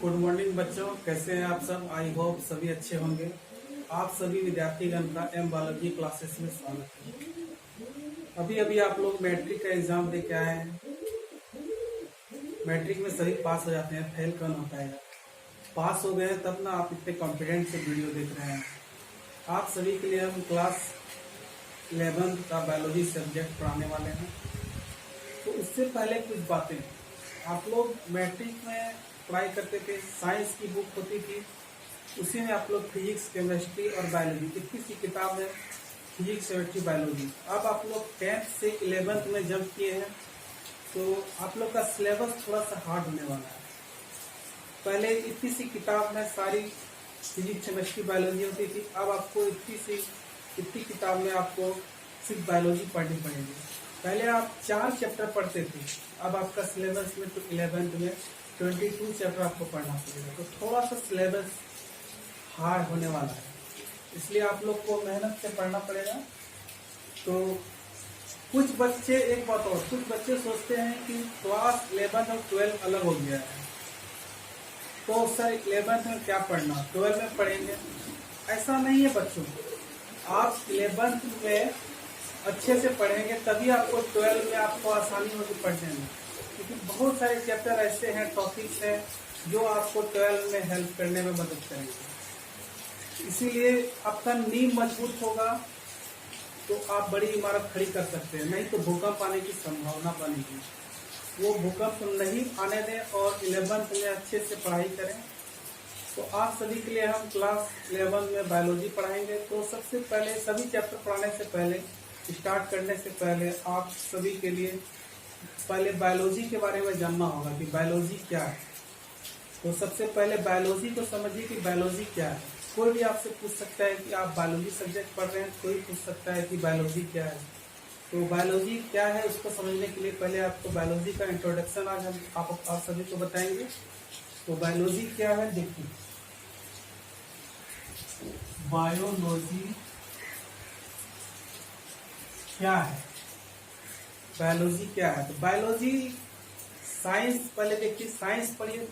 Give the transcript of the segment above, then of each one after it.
Good morning बच्चों, कैसे हैं आप सब। आई होप सभी अच्छे होंगे। आप सभी विद्यार्थीगण का एम बायोलॉजी क्लासेस में स्वागत है। अभी अभी आप लोग मैट्रिक का एग्जाम दे के आए हैं। मैट्रिक में सभी पास हो जाते हैं, फेल कौन होता है। पास हो गए हैं तब ना आप इतने कॉन्फिडेंट से वीडियो देख रहे हैं। आप सभी के लिए हम क्लास 11 का बायोलॉजी सब्जेक्ट पढ़ाने वाले हैं। तो उससे पहले कुछ बातें, आप लोग मैट्रिक में पढ़ाई करते थे, साइंस की बुक होती थी, उसी में आप लोग फिजिक्स, केमिस्ट्री और बायोलॉजी, इतनी सी किताब है फिजिक्स, केमिस्ट्री, बायोलॉजी। अब आप लोग 10th से 11th में जंप किए हैं तो आप लोग का सिलेबस थोड़ा सा हार्ड होने वाला है। पहले इतनी सी किताब में सारी फिजिक्स, केमिस्ट्री, बायोलॉजी होती थी। अब आपको इतनी किताब में आपको सिर्फ बायोलॉजी पढ़नी पड़ेगी। पहले आप 4 चैप्टर पढ़ते थे, अब आपका सिलेबस में तो 11th में 22 चैप्टर आपको पढ़ना पड़ेगा। तो थोड़ा सा सिलेबस हार्ड होने वाला है, इसलिए आप लोग को मेहनत से पढ़ना पड़ेगा। तो कुछ बच्चे, एक बात और, कुछ बच्चे सोचते हैं कि क्लास 11 और 12 अलग हो गया है, तो सर 11th में क्या पढ़ना, 12 में पढ़ेंगे। ऐसा नहीं है बच्चों, आप 11th में अच्छे से पढ़ेंगे तभी आपको 12 में आपको आसानी होगी पढ़ने में, क्योंकि बहुत सारे चैप्टर ऐसे हैं, टॉपिक्स हैं जो आपको 12 में हेल्प करने में मदद करेंगे। इसीलिए आपका नींव मजबूत होगा तो आप बड़ी इमारत खड़ी कर सकते हैं, नहीं तो भूकंप आने की संभावना बनेगी। वो भूकंप नहीं आने दें और 11th में अच्छे से पढ़ाई करें। तो आप सभी के लिए हम क्लास 11 में बायोलॉजी पढ़ाएंगे। तो सबसे पहले सभी चैप्टर पढ़ाने से पहले, स्टार्ट करने से पहले, आप सभी के लिए पहले बायोलॉजी के बारे में जानना होगा कि बायोलॉजी क्या है। तो सबसे पहले बायोलॉजी को समझिए कि बायोलॉजी क्या है। कोई भी आपसे पूछ सकता है कि आप बायोलॉजी सब्जेक्ट पढ़ रहे हैं, कोई पूछ सकता है कि बायोलॉजी क्या है। तो बायोलॉजी क्या है उसको समझने के लिए पहले आपको बायोलॉजी का इंट्रोडक्शन आज हम आप सभी को बताएंगे। तो बायोलॉजी क्या है, देखिए बायोलॉजी क्या है। बायोलॉजी क्या है, तो बायोलॉजी साइंस, पहले देखिए साइंस पढ़िए,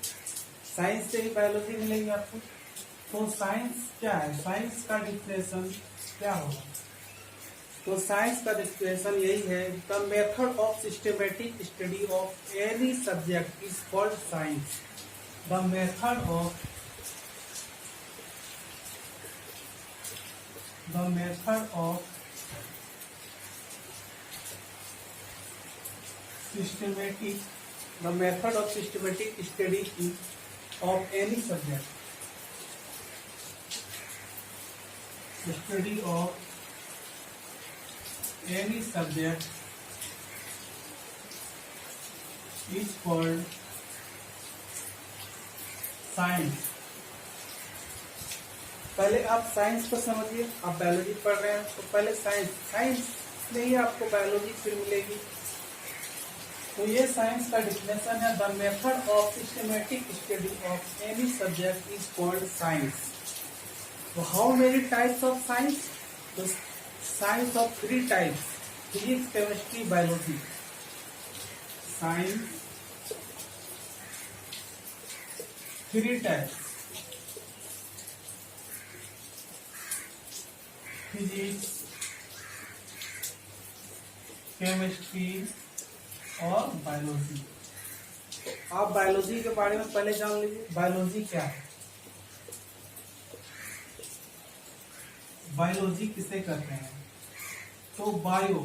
साइंस से ही बायोलॉजी मिलेगी आपको। तो साइंस क्या है, साइंस का डिफिनेशन क्या होगा। तो साइंस का डिफिनेशन यही है, the method of systematic study of any subject is called science. The method of systematic study of any subject, study of any subject is called science। पहले आप साइंस को समझिए, आप बायोलॉजी पढ़ रहे हैं तो पहले साइंस में ही आपको बायोलॉजी फिर मिलेगी। तो ये साइंस का डिफिनेशन है, the method of systematic study of any subject is called science. तो how many types of science, तो science of 3 types, physics, chemistry, biology. Science 3 types, physics, chemistry और बायोलॉजी। आप बायोलॉजी के बारे में पहले जान लीजिए, बायोलॉजी क्या है। बायोलॉजी किसे कहते हैं, तो बायो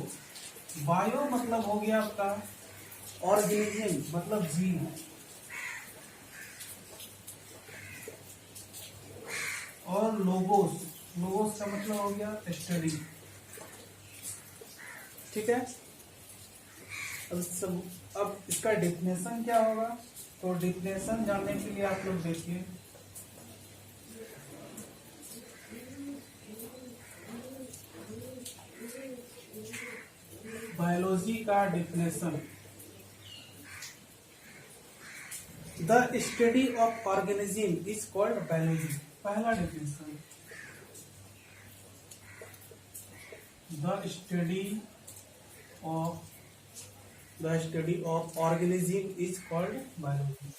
मतलब हो गया आपका ऑर्गेनिज्म, मतलब जीव, और लोगोस का मतलब हो गया स्टडी। ठीक है, अब इसका डिफिनेशन क्या होगा, तो डिफिनेशन जानने के लिए आप लोग देखिए, बायोलॉजी का definition, the study of organism is called biology. पहला definition, the study of organism is called biology.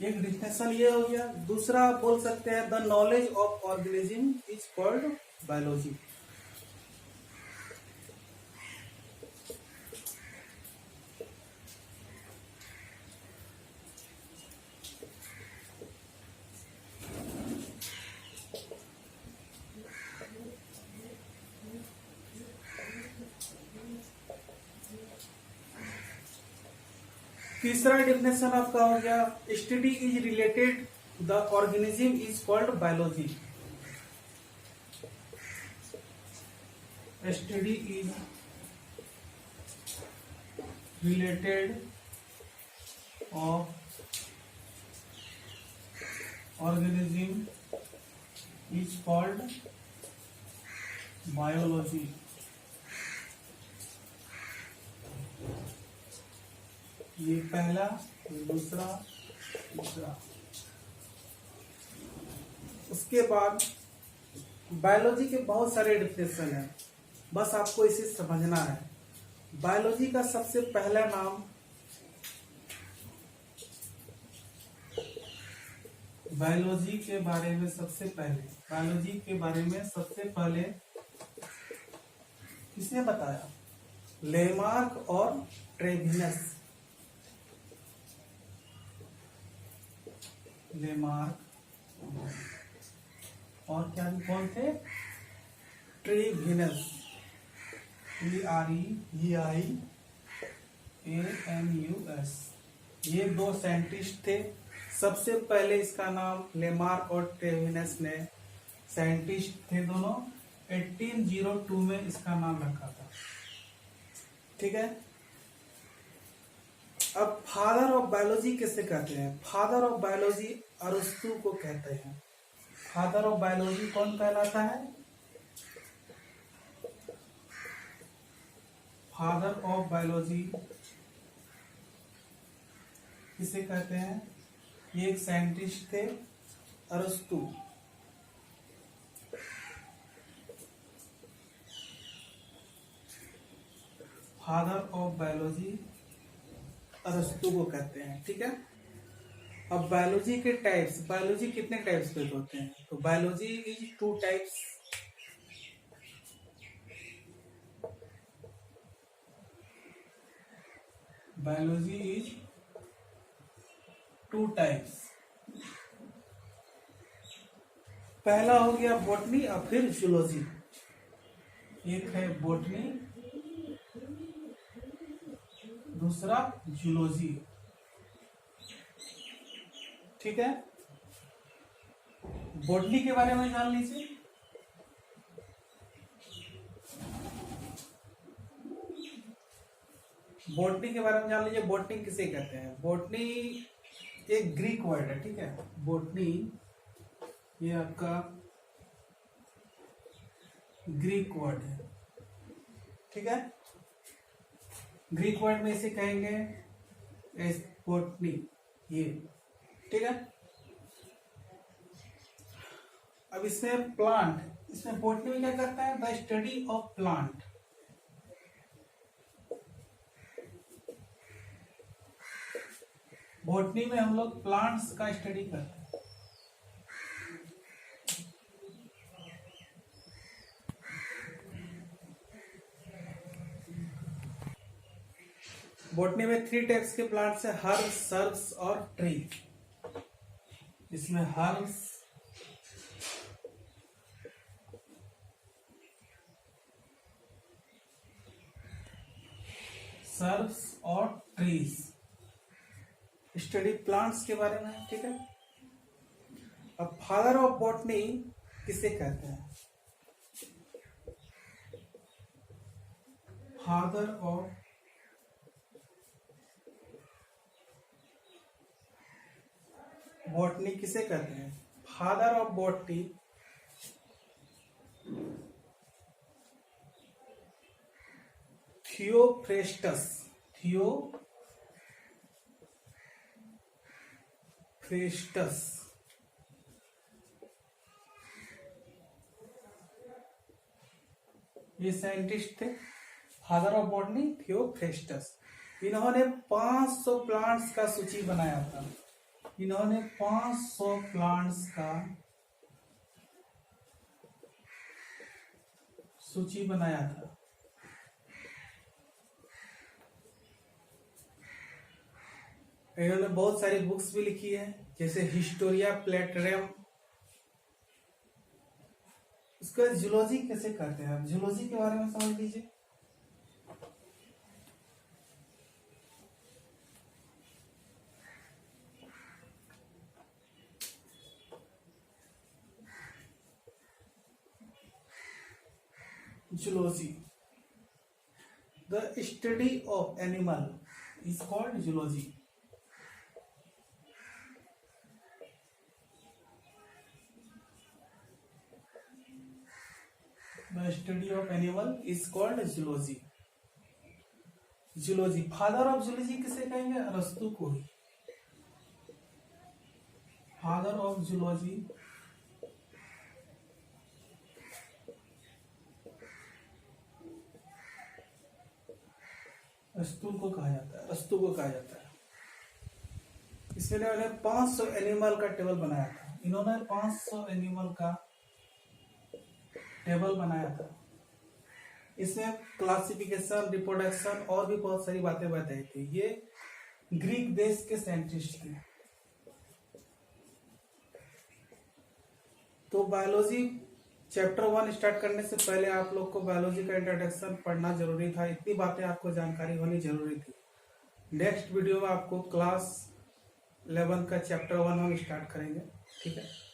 एक डिफिनेशन ये हो गया। दूसरा आप बोल सकते हैं the knowledge of organism is called biology. तीसरा डिफिनेशन आपका हो गया study is related the organism is called biology. Study is related of organism is called biology. ये पहला, दूसरा, तीसरा। उसके बाद बायोलॉजी के बहुत सारे डिफिनेशन हैं, बस आपको इसे समझना है। बायोलॉजी का सबसे पहला नाम बायोलॉजी के बारे में सबसे पहले किसने बताया? लेमार्क और ट्रेविनस। लेमार्क और क्या कौन थे? ट्रेविनस। TREVIANUS। ये दो साइंटिस्ट थे। सबसे पहले इसका नाम लेमार्क और ट्रेविनस ने, साइंटिस्ट थे दोनों, 1802 में इसका नाम रखा था। ठीक है। अब फादर ऑफ बायोलॉजी किसे कहते हैं? फादर ऑफ बायोलॉजी अरस्तु को कहते हैं। फादर ऑफ बायोलॉजी कौन कहलाता है? फादर ऑफ बायोलॉजी किसे कहते हैं? ये एक साइंटिस्ट थे, अरस्तु। फादर ऑफ बायोलॉजी अरस्तु को कहते हैं। ठीक है। अब बायोलॉजी के टाइप्स, बायोलॉजी कितने टाइप्स के होते हैं? तो biology is 2 types. Biology is 2 types. पहला हो गया बॉटनी और फिर जूलॉजी। एक है बॉटनी, दूसरा जूलॉजी। ठीक है। बॉटनी के बारे में जान लीजिए। बॉटनी के बारे में जान लीजिए। बॉटनी किसे कहते हैं? बॉटनी एक ग्रीक वर्ड है। ठीक है। बॉटनी ये आपका ग्रीक वर्ड है। ठीक है। ग्रीक वर्ड में इसे कहेंगे बॉटनी, ये। ठीक है। अब इसमें प्लांट, इसमें बॉटनी में क्या करता है? The study of plant. Botany में हम लोग प्लांट्स का स्टडी करते हैं। बॉटनी में 3 टाइप्स के प्लांट्स है, हर्ब्स, सर्ब्स और ट्री। इसमें हर्ब्स, सर्ब्स और ट्रीज। स्टडी प्लांट्स के बारे में। ठीक है। अब फादर ऑफ बॉटनी किसे कहते हैं? फादर ऑफ बॉटनी किसे कहते हैं? Father of botany Theophrastus. Theophrastus ये साइंटिस्ट थे। Father of botany Theophrastus. इन्होंने 500 प्लांट्स का सूची बनाया था। इन्होंने 500 प्लांट्स का सूची बनाया था। इन्होंने बहुत सारी बुक्स भी लिखी है, जैसे हिस्टोरिया प्लेटरम। इसका जूलॉजी कैसे करते हैं आप, जूलॉजी के बारे में समझ लीजिए। Zoology, the study of animal is called zoology. The study of animal is called zoology. Zoology, father of zoology किसे कहेंगे, अरस्तु को ही फादर ऑफ जूलॉजी अरस्तु को कहा जाता है, अरस्तु को कहा जाता है। इसमें इन्होंने 500 एनिमल का टेबल बनाया था। इन्होंने 500 एनिमल का टेबल बनाया था। इसमें क्लासिफिकेशन, रिप्रोडक्शन और भी बहुत सारी बातें बताई थी। ये ग्रीक देश के साइंटिस्ट थे। तो बायोलॉजी चैप्टर 1 स्टार्ट करने से पहले आप लोग को बायोलॉजी का इंट्रोडक्शन पढ़ना जरूरी था। इतनी बातें आपको जानकारी होनी जरूरी थी। नेक्स्ट वीडियो में आपको क्लास 11 का चैप्टर 1 हम स्टार्ट करेंगे। ठीक है।